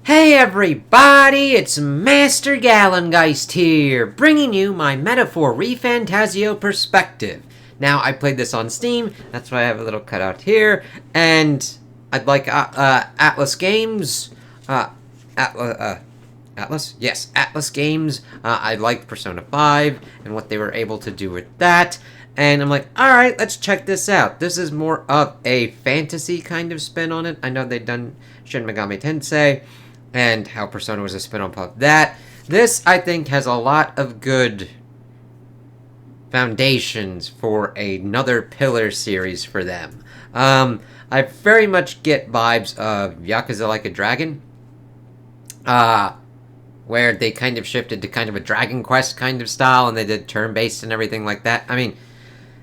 Hey everybody, it's Master Gallengeist here, bringing you my Metaphor Refantazio perspective. Now, I played this on Steam, that's why I have a little cutout here, and I'd like Atlus Games, Atlus? Yes, Atlus Games. I liked Persona 5 and what they were able to do with that. And I'm like, alright, let's check this out. This is more of a fantasy kind of spin on it. I know they've done Shin Megami Tensei and how Persona was a spin-off of that. This, I think, has a lot of good foundations for another pillar series for them. I very much get vibes of Yakuza Like a Dragon. Where they kind of shifted to kind of a Dragon Quest kind of style, and they did turn-based and everything like that. I mean,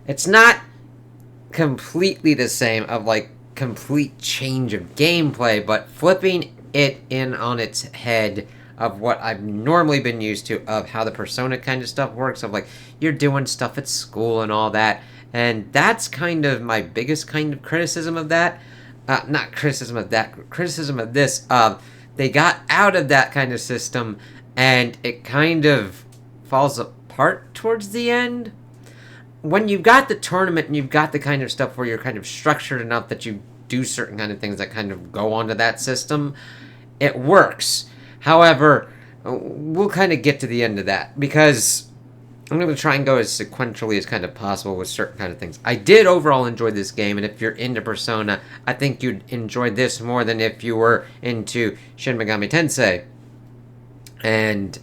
it's not completely the same of, like, complete change of gameplay, but flipping it in on its head of what I've normally been used to of how the Persona kind of stuff works, of, like, you're doing stuff at school and all that, and that's kind of my biggest kind of criticism of that. Not criticism of that, criticism of this, they got out of that kind of system, and it kind of falls apart towards the end. When you've got the tournament and you've got the kind of stuff where you're kind of structured enough that you do certain kind of things that kind of go onto that system, it works. However, we'll kind of get to the end of that, because I'm going to try and go as sequentially as kind of possible with certain kind of things. I did overall enjoy this game, and if you're into Persona, I think you'd enjoy this more than if you were into Shin Megami Tensei. And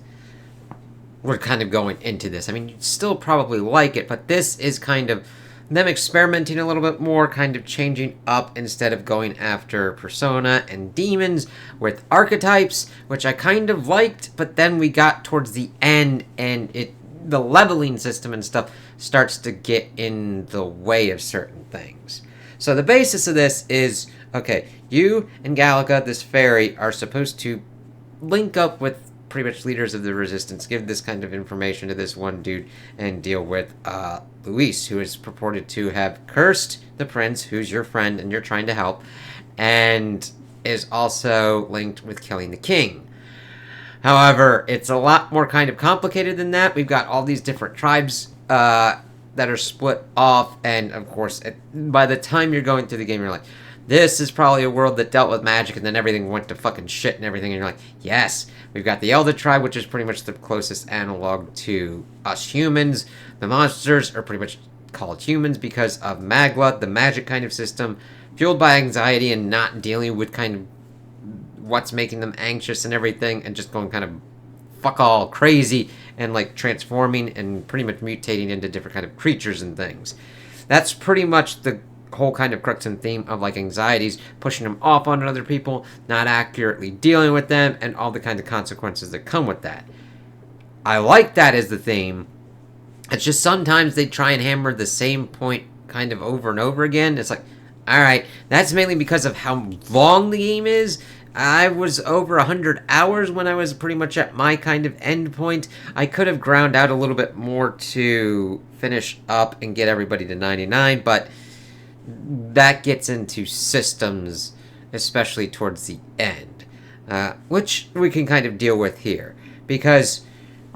we're kind of going into this. I mean, you'd still probably like it, but this is kind of them experimenting a little bit more, kind of changing up instead of going after Persona and demons with archetypes, which I kind of liked, but then we got towards the end, and the leveling system and stuff starts to get in the way of certain things. So the basis of this is, okay, you and Gallica, this fairy, are supposed to link up with pretty much leaders of the resistance, give this kind of information to this one dude, and deal with Luis, who is purported to have cursed the prince, who's your friend and you're trying to help, and is also linked with killing the king. However, it's a lot more kind of complicated than that. We've got all these different tribes that are split off, and of course, by the time you're going through the game, you're like, this is probably a world that dealt with magic, and then everything went to fucking shit and everything, and you're like, yes, we've got the Elder Tribe, which is pretty much the closest analog to us humans. The monsters are pretty much called humans because of Magla, the magic kind of system, fueled by anxiety and not dealing with kind of what's making them anxious and everything, and just going kind of fuck all crazy and like transforming and pretty much mutating into different kind of creatures and things. That's pretty much the whole kind of crux and theme of like anxieties, pushing them off on other people, not accurately dealing with them, and all the kind of consequences that come with that. I like that as the theme. It's just sometimes they try and hammer the same point kind of over and over again. It's like, alright, that's mainly because of how long the game is. I was over 100 hours when I was pretty much at my kind of end point. I could have ground out a little bit more to finish up and get everybody to 99, but that gets into systems, especially towards the end, which we can kind of deal with here, because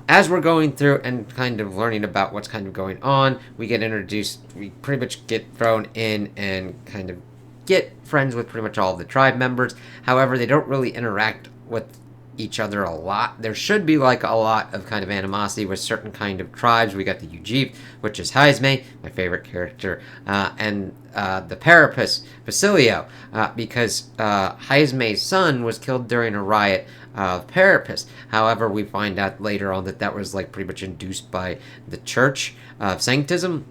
as we're going through and kind of learning about what's kind of going on, we get introduced, we pretty much get thrown in and kind of get friends with pretty much all of the tribe members. However, they don't really interact with each other a lot. There should be like a lot of kind of animosity with certain kind of tribes. We got the Ujif, which is Haizme, my favorite character, and the Parapus, Basilio, because Haizme's son was killed during a riot of Parapus. However, we find out later on that that was like pretty much induced by the Church of Sanctism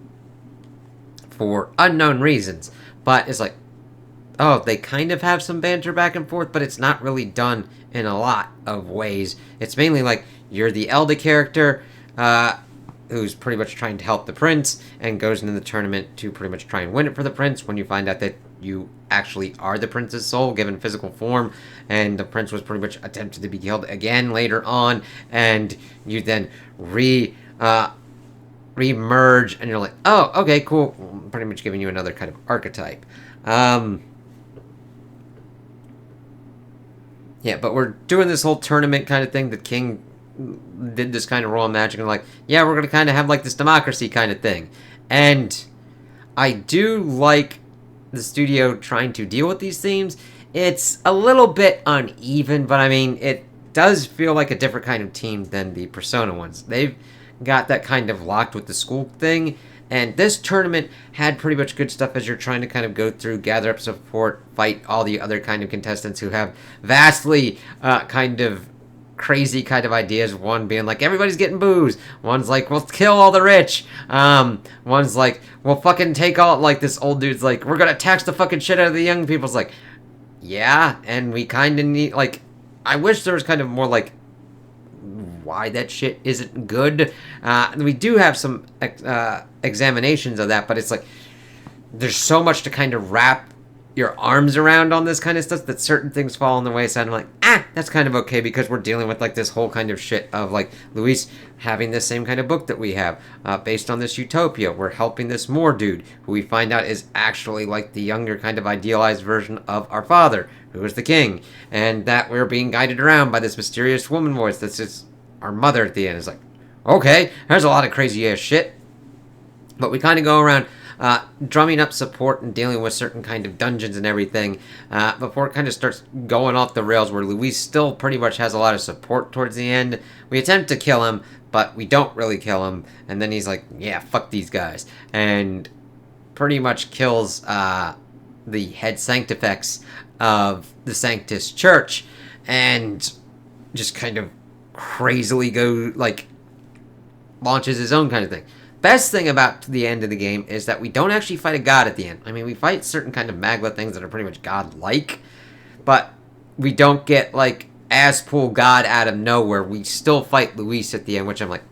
for unknown reasons. But it's like, oh, they kind of have some banter back and forth, but it's not really done in a lot of ways. It's mainly like, you're the Elder character, who's pretty much trying to help the prince, and goes into the tournament to pretty much try and win it for the prince, when you find out that you actually are the prince's soul, given physical form, and the prince was pretty much attempted to be killed again later on, and you then re-merge, and you're like, oh, okay, cool, pretty much giving you another kind of archetype. Yeah, but we're doing this whole tournament kind of thing. The king did this kind of royal magic, and like, yeah, we're gonna kind of have like this democracy kind of thing. And I do like the studio trying to deal with these themes. It's a little bit uneven, but I mean, it does feel like a different kind of team than the Persona ones. They've got that kind of locked with the school thing. And this tournament had pretty much good stuff as you're trying to kind of go through, gather up support, fight all the other kind of contestants who have vastly kind of crazy kind of ideas. One being like, everybody's getting booze. One's like, we'll kill all the rich. One's like, we'll fucking take all, like, this old dude's like, we're gonna tax the fucking shit out of the young people. It's like, yeah, and we kind of need, like, I wish there was kind of more, like, why that shit isn't good. We do have some examinations of that, but it's like there's so much to kind of wrap your arms around on this kind of stuff that certain things fall in the wayside. I'm like, that's kind of okay because we're dealing with like this whole kind of shit of like Luis having the same kind of book that we have based on this utopia. We're helping this Moor dude who we find out is actually like the younger kind of idealized version of our father, who is the king, and that we're being guided around by this mysterious woman voice that's just our mother at the end. Is like, okay, there's a lot of crazy ass shit, but we kind of go around drumming up support and dealing with certain kind of dungeons and everything before it kind of starts going off the rails, where Luis still pretty much has a lot of support towards the end. We attempt to kill him, but we don't really kill him, and then he's like, yeah, fuck these guys, and pretty much kills the head sanctifex of the Sanctus Church, and just kind of crazily go, like, launches his own kind of thing. Best thing about the end of the game is that we don't actually fight a god at the end. I mean, we fight certain kind of Magla things that are pretty much god-like, but we don't get, like, ass-pull god out of nowhere. We still fight Luis at the end, which I'm like,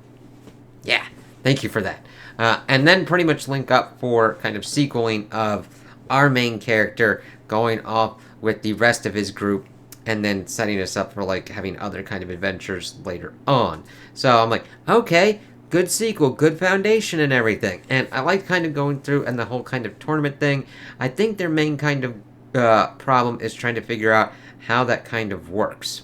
yeah, thank you for that. And then pretty much link up for kind of sequeling of our main character going off with the rest of his group, and then setting us up for, like, having other kind of adventures later on. So I'm like, okay, good sequel, good foundation and everything. And I like kind of going through and the whole kind of tournament thing. I think their main kind of problem is trying to figure out how that kind of works.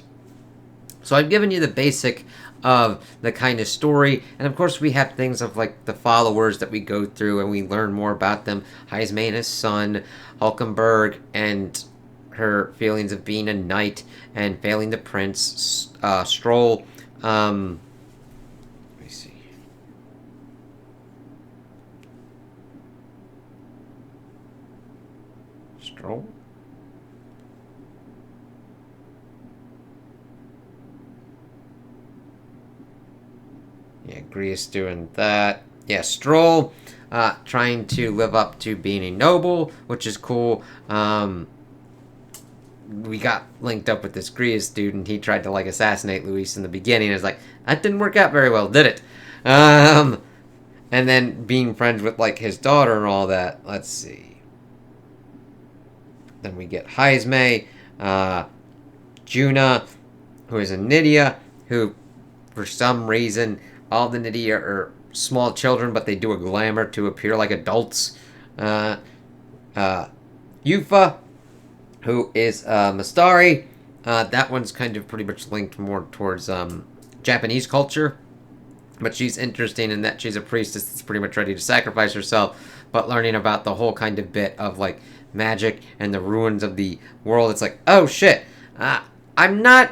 So I've given you the basic of the kind of story, and of course we have things of like the followers that we go through and we learn more about them. Heisme and his son, Hulkenberg, and her feelings of being a knight and failing the prince, Stroll, let me see. Stroll? Yeah, Grease doing that. Yeah, Stroll, trying to live up to being a noble, which is cool. We got linked up with this Grease dude, and he tried to, like, assassinate Luis in the beginning. It's like, that didn't work out very well, did it? And then being friends with, like, his daughter and all that. Let's see. Then we get Heisme, Juna, who is a Nydia, who, for some reason, all the Nydia are small children, but they do a glamour to appear like adults. Yufa, who is Mastari. That one's kind of pretty much linked more towards Japanese culture. But she's interesting in that she's a priestess that's pretty much ready to sacrifice herself, but learning about the whole kind of bit of, like, magic and the ruins of the world. It's like, oh shit, I'm not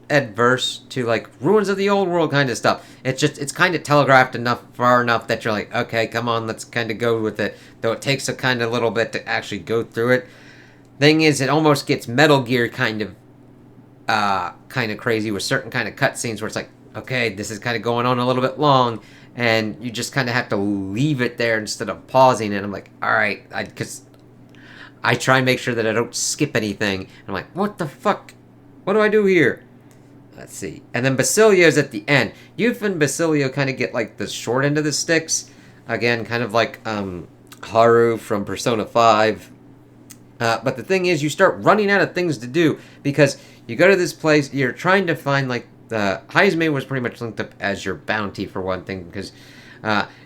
adverse to, like, ruins of the old world kind of stuff. It's just, it's kind of telegraphed far enough that you're like, okay, come on, let's kind of go with it. Though it takes a kind of little bit to actually go through it. Thing is, it almost gets Metal Gear kind of crazy with certain kind of cutscenes where it's like, okay, this is kind of going on a little bit long, and you just kind of have to leave it there instead of pausing it. I'm like, all right, because I try and make sure that I don't skip anything. And I'm like, what the fuck? What do I do here? Let's see. And then Basilio's at the end. Youth and Basilio kind of get, like, the short end of the sticks. Again, kind of like Haru from Persona 5. But the thing is, you start running out of things to do, because you go to this place, you're trying to find, like, the Heisme was pretty much linked up as your bounty for one thing, because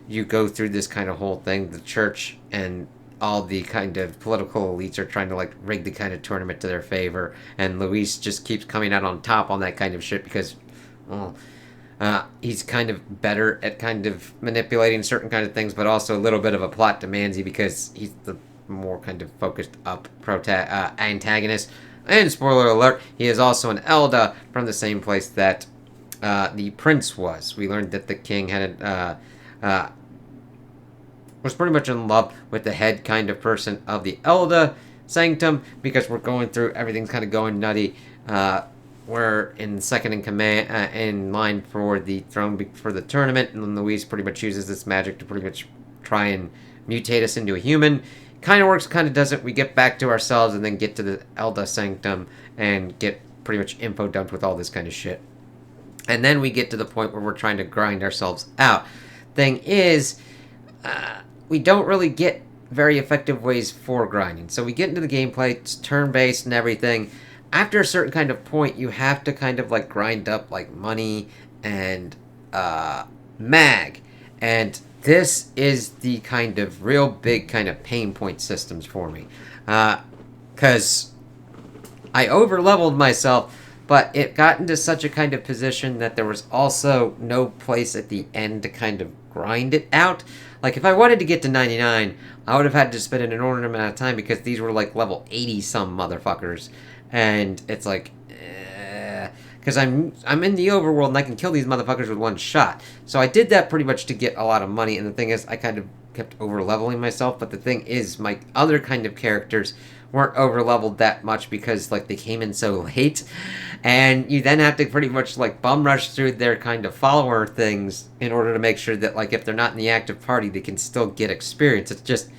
you go through this kind of whole thing, the church, and all the kind of political elites are trying to like rig the kind of tournament to their favor, and Luis just keeps coming out on top on that kind of shit because, well, he's kind of better at kind of manipulating certain kind of things, but also a little bit of a plot demands because he's the more kind of focused up antagonist. And spoiler alert, he is also an Elda from the same place that the prince was. We learned that the king had was pretty much in love with the head kind of person of the Elda Sanctum because we're going through, everything's kind of going nutty. We're in second in command, in line for the throne for the tournament, and Luis pretty much uses this magic to pretty much try and mutate us into a human. Kind of works, kind of doesn't. We get back to ourselves and then get to the Elda Sanctum and get pretty much info dumped with all this kind of shit. And then we get to the point where we're trying to grind ourselves out. Thing is, we don't really get very effective ways for grinding. So we get into the gameplay, it's turn-based and everything. After a certain kind of point, you have to kind of like grind up like money and mag. And this is the kind of real big kind of pain point systems for me. Because I over-leveled myself, but it got into such a kind of position that there was also no place at the end to kind of grind it out. Like, if I wanted to get to 99, I would have had to spend an inordinate amount of time because these were, like, level 80-some motherfuckers. And it's like, because I'm in the overworld and I can kill these motherfuckers with one shot. So I did that pretty much to get a lot of money. And the thing is, I kind of kept over-leveling myself. But the thing is, my other kind of characters weren't over-leveled that much because, like, they came in so late. And you then have to pretty much, like, bum rush through their kind of follower things in order to make sure that, like, if they're not in the active party, they can still get experience. It's just,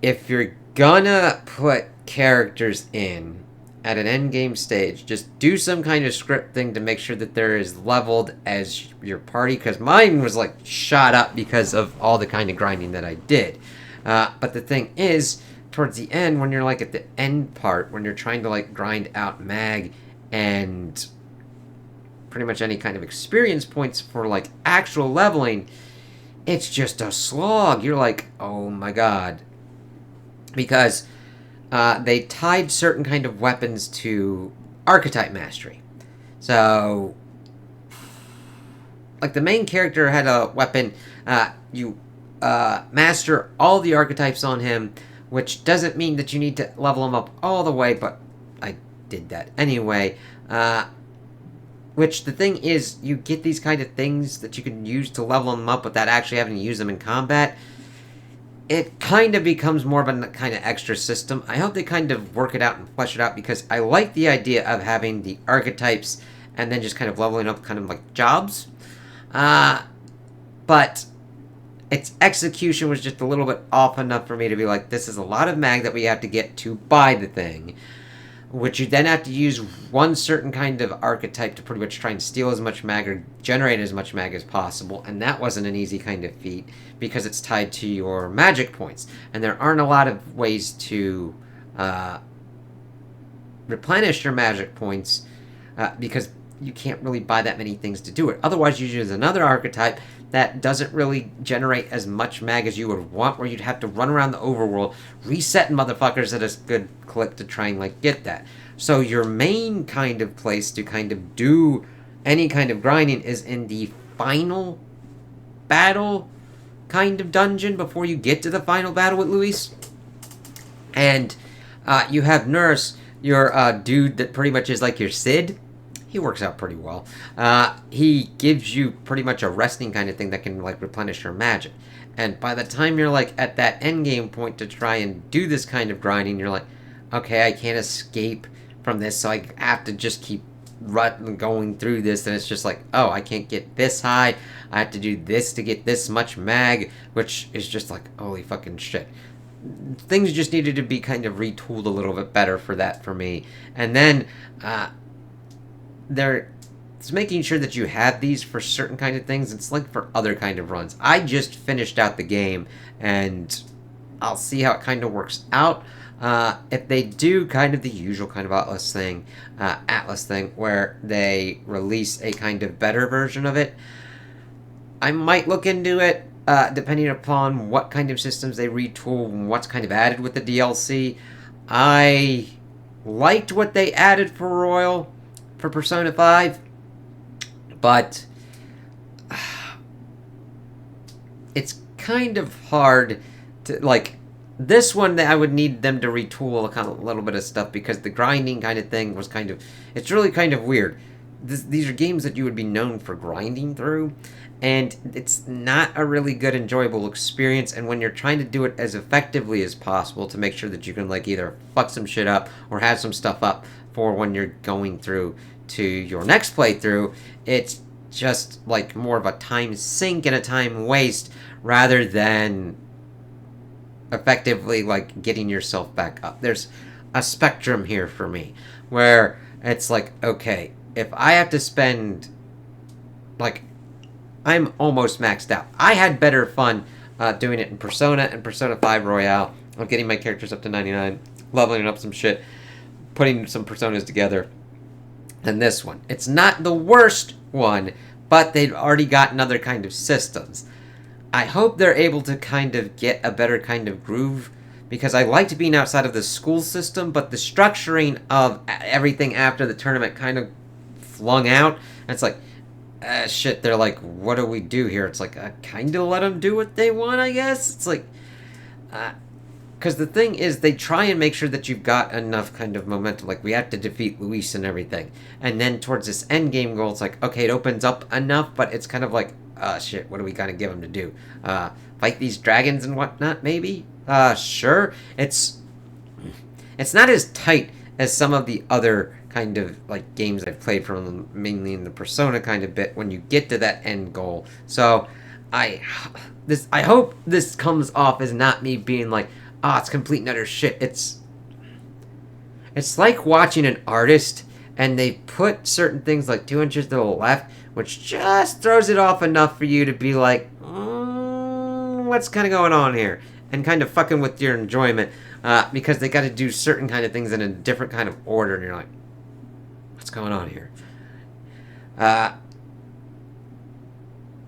if you're gonna put characters in at an endgame stage, just do some kind of script thing to make sure that they're as leveled as your party, because mine was, like, shot up because of all the kind of grinding that I did. But the thing is, towards the end, when you're like at the end part, when you're trying to like grind out mag and pretty much any kind of experience points for like actual leveling, it's just a slog. You're like, oh my god. Because they tied certain kind of weapons to archetype mastery. So, like the main character had a weapon, you master all the archetypes on him, which doesn't mean that you need to level him up all the way, but I did that anyway. Which the thing is, you get these kind of things that you can use to level them up without actually having to use them in combat. It kind of becomes more of a kind of extra system. I hope they kind of work it out and flesh it out, because I like the idea of having the archetypes and then just kind of leveling up kind of like jobs. But its execution was just a little bit off enough for me to be like, this is a lot of mag that we have to get to buy the thing. Which you then have to use one certain kind of archetype to pretty much try and steal as much mag or generate as much mag as possible. And that wasn't an easy kind of feat, because it's tied to your magic points. And there aren't a lot of ways to replenish your magic points, because you can't really buy that many things to do it. Otherwise, you use another archetype that doesn't really generate as much mag as you would want, where you'd have to run around the overworld, resetting motherfuckers at a good clip to try and, like, get that. So your main kind of place to kind of do any kind of grinding is in the final battle kind of dungeon before you get to the final battle with Luis. And you have Nurse, your dude that pretty much is like your Sid. He works out pretty well. He gives you pretty much a resting kind of thing that can, like, replenish your magic. And by the time you're, like, at that endgame point to try and do this kind of grinding, you're like, okay, I can't escape from this, so I have to just keep going through this, and it's just like, oh, I can't get this high, I have to do this to get this much mag, which is just like, holy fucking shit. Things just needed to be kind of retooled a little bit better for that for me. And then, it's making sure that you have these for certain kind of things. It's like for other kind of runs. I just finished out the game, and I'll see how it kind of works out. If they do kind of the usual kind of Atlus thing, where they release a kind of better version of it, I might look into it. depending upon what kind of systems they retool and what's kind of added with the DLC. I liked what they added for Royal, for Persona 5, but it's kind of hard to, like, this one I would need them to retool a little bit of stuff, because the grinding kind of thing was kind of, it's really kind of weird. These are games that you would be known for grinding through, and it's not a really good, enjoyable experience. And when you're trying to do it as effectively as possible to make sure that you can, like, either fuck some shit up or have some stuff up for when you're going through to your next playthrough, it's just like more of a time sink and a time waste rather than effectively, like, getting yourself back up. There's a spectrum here for me where it's like, okay, if I have to spend, like, I'm almost maxed out. I had better fun doing it in Persona and Persona 5 Royale, of getting my characters up to 99, leveling up some shit, putting some Personas together, than this one. It's not the worst one, but they've already gotten other kind of systems. I hope they're able to kind of get a better kind of groove, because I liked being outside of the school system, but the structuring of everything after the tournament kind of flung out. And it's like, shit, they're like, what do we do here? It's like, kind of let them do what they want, I guess. It's like, because the thing is, they try and make sure that you've got enough kind of momentum. Like, we have to defeat Luis and everything. And then towards this end game goal, it's like, okay, it opens up enough, but it's kind of like, shit, what do we gotta give them to do? Fight these dragons and whatnot, maybe? Sure. It's not as tight as some of the other kind of, like, games I've played from them, mainly in the Persona kind of bit, when you get to that end goal. So, I hope this comes off as not me being like, it's complete and utter shit. It's like watching an artist, and they put certain things like 2 inches to the left, which just throws it off enough for you to be like, what's kind of going on here? And kind of fucking with your enjoyment, because they got to do certain kind of things in a different kind of order, and you're like, what's going on here?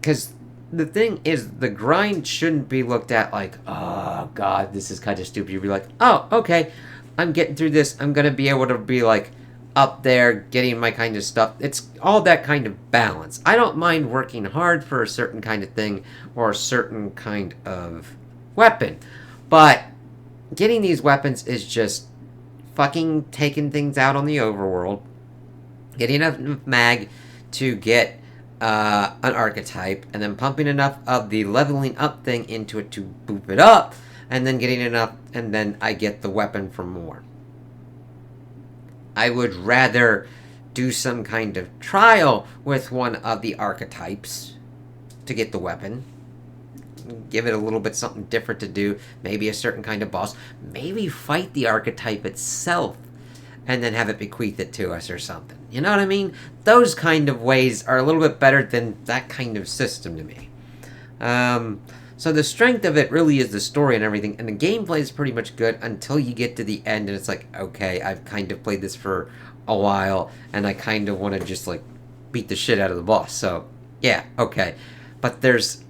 Because the thing is, the grind shouldn't be looked at like, oh god, this is kind of stupid. You'd be like, oh, okay, I'm getting through this. I'm going to be able to be, like, up there getting my kind of stuff. It's all that kind of balance. I don't mind working hard for a certain kind of thing or a certain kind of weapon, but getting these weapons is just fucking taking things out on the overworld, getting enough mag to get an archetype, and then pumping enough of the leveling up thing into it to boop it up, and then getting enough, and then I get the weapon for more. I would rather do some kind of trial with one of the archetypes to get the weapon. Give it a little bit something different to do. Maybe a certain kind of boss. Maybe fight the archetype itself and then have it bequeath it to us or something. You know what I mean? Those kind of ways are a little bit better than that kind of system to me. So the strength of it really is the story and everything, and the gameplay is pretty much good until you get to the end, and it's like, okay, I've kind of played this for a while, and I kind of want to just, like, beat the shit out of the boss. So, yeah, okay. But there's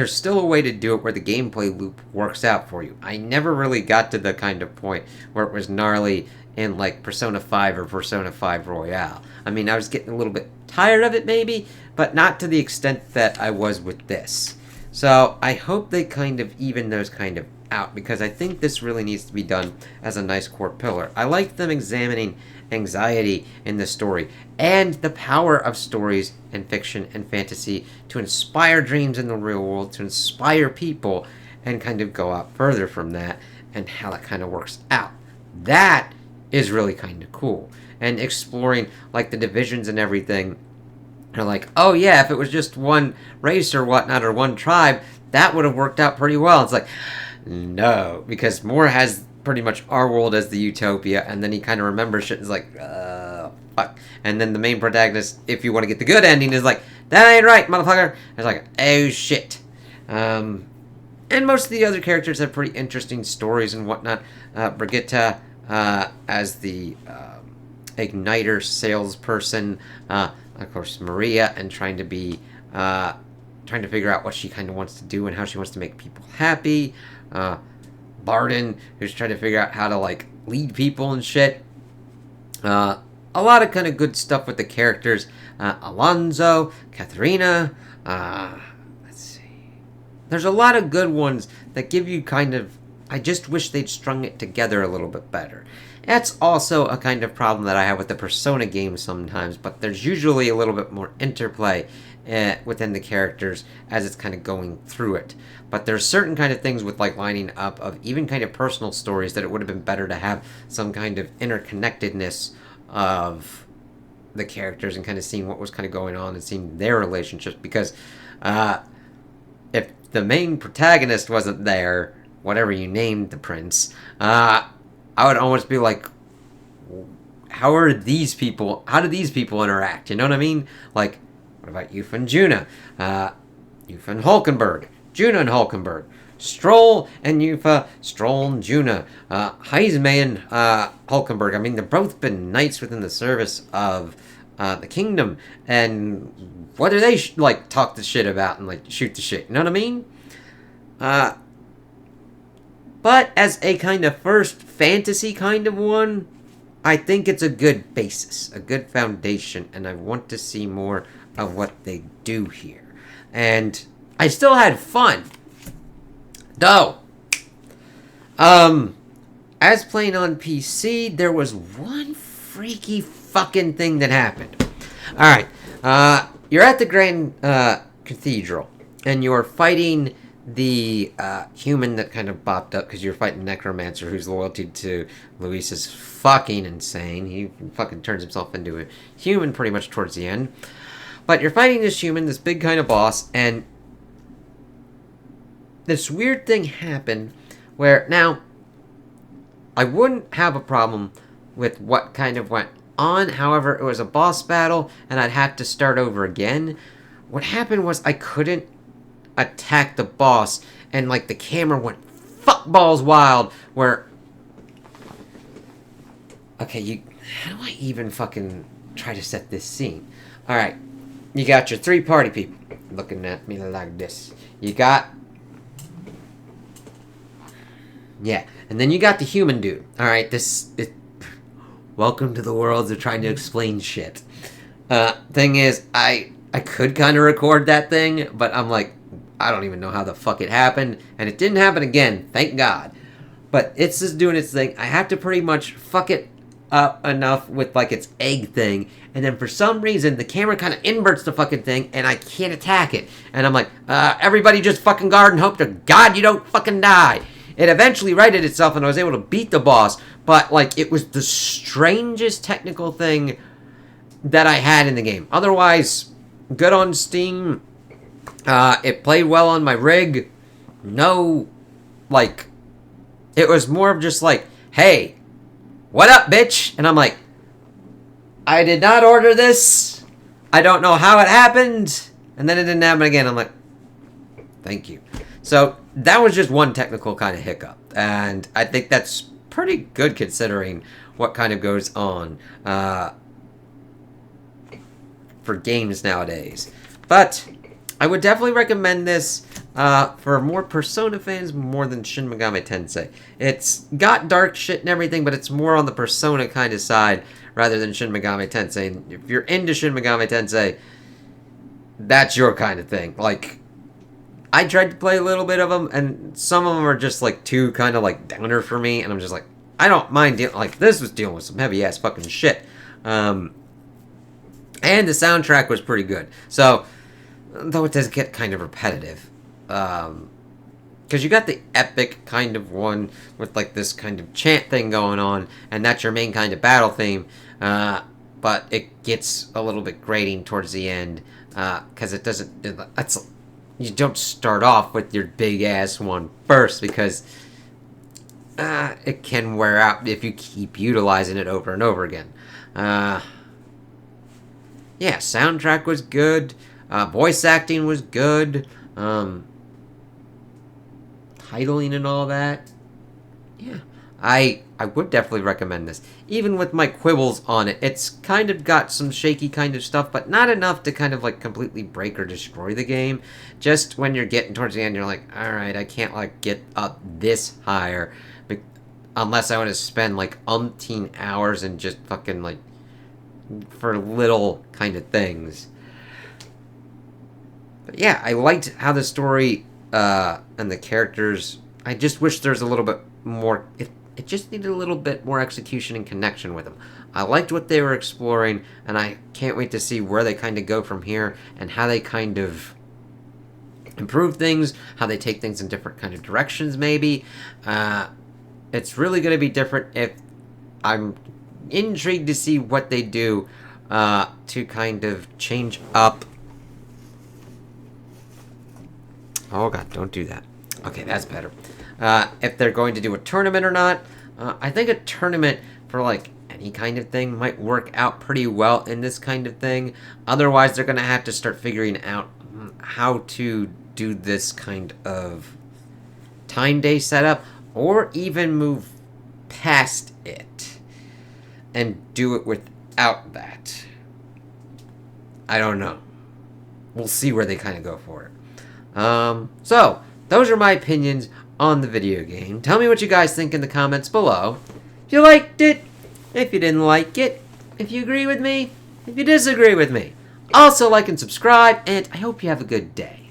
still a way to do it where the gameplay loop works out for you. I never really got to the kind of point where it was gnarly in, like, Persona 5 or Persona 5 Royale. I mean, I was getting a little bit tired of it, maybe, but not to the extent that I was with this. So, I hope they kind of even those kind of out, because I think this really needs to be done as a nice core pillar. I like them examining anxiety in the story, and the power of stories and fiction and fantasy to inspire dreams in the real world, to inspire people, and kind of go out further from that, and how that kind of works out. That is really kind of cool. And exploring, like, the divisions and everything. They're like, oh yeah, if it was just one race or whatnot, or one tribe, that would have worked out pretty well. It's like, no, because Moore has pretty much our world as the utopia, and then he kind of remembers shit and is like, fuck. And then the main protagonist, if you want to get the good ending, is like, that ain't right, motherfucker. It's like, oh shit. And most of the other characters have pretty interesting stories and whatnot. Brigitte, as the Igniter salesperson, of course, Maria, and trying to be trying to figure out what she kind of wants to do and how she wants to make people happy. Barden, who's trying to figure out how to, like, lead people and shit. A lot of kind of good stuff with the characters. Alonzo, Katharina, let's see. There's a lot of good ones that give you kind of... I just wish they'd strung it together a little bit better. That's also a kind of problem that I have with the Persona games sometimes, but there's usually a little bit more interplay within the characters as it's kind of going through it. But there's certain kind of things with, like, lining up of even kind of personal stories that it would have been better to have some kind of interconnectedness of the characters and kind of seeing what was kind of going on and seeing their relationships, because if the main protagonist wasn't there, whatever you named the prince, I would almost be like, how do these people interact? You know what I mean? Like, what about Yufa and Juna? Yufa and Hulkenberg. Juna and Hulkenberg. Stroll and Yufa. Stroll and Juna. Heisme and Hulkenberg. I mean, they've both been knights within the service of the kingdom. And what do they, like, talk the shit about and, like, shoot the shit? You know what I mean? But as a kind of first fantasy kind of one, I think it's a good basis, a good foundation, and I want to see more of what they do here. And I still had fun. Though, as playing on PC, there was one freaky fucking thing that happened. Alright, you're at the Grand Cathedral, and you're fighting the human that kind of bopped up, because you're fighting Necromancer, whose loyalty to Luis is fucking insane. He fucking turns himself into a human pretty much towards the end. But you're fighting this human, this big kind of boss, and this weird thing happened where, now, I wouldn't have a problem with what kind of went on. However, it was a boss battle, and I'd have to start over again. What happened was I couldn't attack the boss, and, like, the camera went fuck balls wild, where... Okay, how do I even fucking try to set this scene? Alright, you got your 3 party people looking at me like this. You got... Yeah, and then you got the human dude. Alright, welcome to the world of trying to explain shit. Thing is, I could kind of record that thing, but I'm like, I don't even know how the fuck it happened, and it didn't happen again, thank God. But it's just doing its thing. I have to pretty much fuck it up enough with, like, its egg thing, and then for some reason, the camera kind of inverts the fucking thing, and I can't attack it. And I'm like, everybody just fucking guard and hope to God you don't fucking die. It eventually righted itself, and I was able to beat the boss, but, like, it was the strangest technical thing that I had in the game. Otherwise, good on Steam. It played well on my rig. No, like, it was more of just like, hey, what up, bitch? And I'm like, I did not order this. I don't know how it happened. And then it didn't happen again. I'm like, thank you. So that was just one technical kind of hiccup. And I think that's pretty good considering what kind of goes on for games nowadays. But I would definitely recommend this for more Persona fans more than Shin Megami Tensei. It's got dark shit and everything, but it's more on the Persona kind of side rather than Shin Megami Tensei. And if you're into Shin Megami Tensei, that's your kind of thing. Like, I tried to play a little bit of them, and some of them are just, like, too kind of, like, downer for me, and I'm just like, I don't mind dealing, like, this was dealing with some heavy-ass fucking shit. And the soundtrack was pretty good. So, though it does get kind of repetitive. Because you got the epic kind of one with, like, this kind of chant thing going on, and that's your main kind of battle theme. But it gets a little bit grating towards the end, because it doesn't... You don't start off with your big-ass one first, because it can wear out if you keep utilizing it over and over again. Yeah, soundtrack was good. Voice acting was good. Titling and all that. Yeah. I would definitely recommend this. Even with my quibbles on it, it's kind of got some shaky kind of stuff, but not enough to kind of like completely break or destroy the game. Just when you're getting towards the end, you're like, alright, I can't like get up this higher. Unless I want to spend like umpteen hours and just fucking like for little kind of things. But yeah, I liked how the story and the characters. I just wish there's a little bit more. It just needed a little bit more execution and connection with them. I liked what they were exploring, and I can't wait to see where they kind of go from here and how they kind of improve things, how they take things in different kind of directions. Maybe it's really going to be different. If I'm intrigued to see what they do to kind of change up. Oh god, don't do that. Okay, that's better. If they're going to do a tournament or not. I think a tournament for like any kind of thing might work out pretty well in this kind of thing. Otherwise, they're going to have to start figuring out how to do this kind of time day setup, or even move past it and do it without that. I don't know. We'll see where they kind of go for it. So, those are my opinions on the video game. Tell me what you guys think in the comments below. If you liked it, if you didn't like it, if you agree with me, if you disagree with me. Also like and subscribe, and I hope you have a good day.